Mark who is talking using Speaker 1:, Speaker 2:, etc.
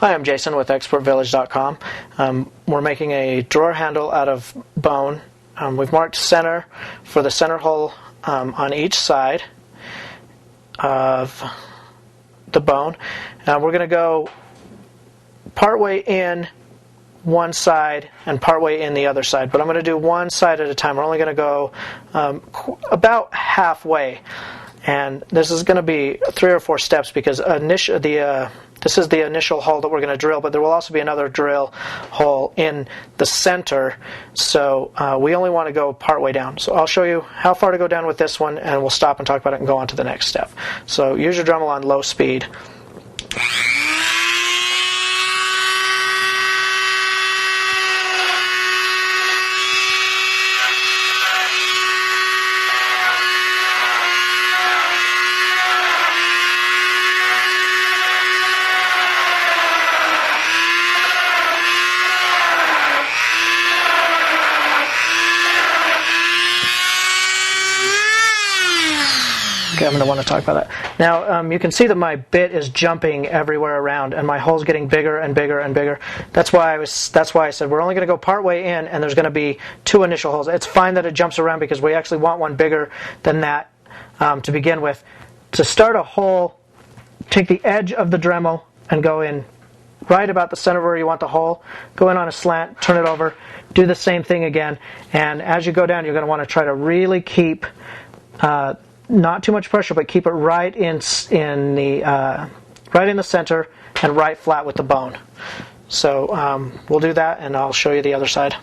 Speaker 1: Hi, I'm Jason with ExpertVillage.com. We're making a drawer handle out of bone. We've marked center for the center hole on each side of the bone. We're going to go partway in one side and partway in the other side, but I'm going to do one side at a time. We're only going to go about halfway, and this is going to be 3 or 4 steps because this is the initial hole that we're going to drill, but there will also be another drill hole in the center, so we only want to go partway down. So I'll show you how far to go down with this one, and we'll stop and talk about it and go on to the next step. So use your Dremel on low speed. Okay, I'm going to want to talk about that. Now, you can see that my bit is jumping everywhere around, and my hole's getting bigger and bigger and bigger. That's why I said we're only going to go part way in, and there's going to be 2 initial holes. It's fine that it jumps around because we actually want one bigger than that to begin with. To start a hole, take the edge of the Dremel and go in right about the center where you want the hole. Go in on a slant, turn it over, do the same thing again, and as you go down, you're going to want to try to really keep not too much pressure, but keep it right in the center and right flat with the bone. So we'll do that, and I'll show you the other side.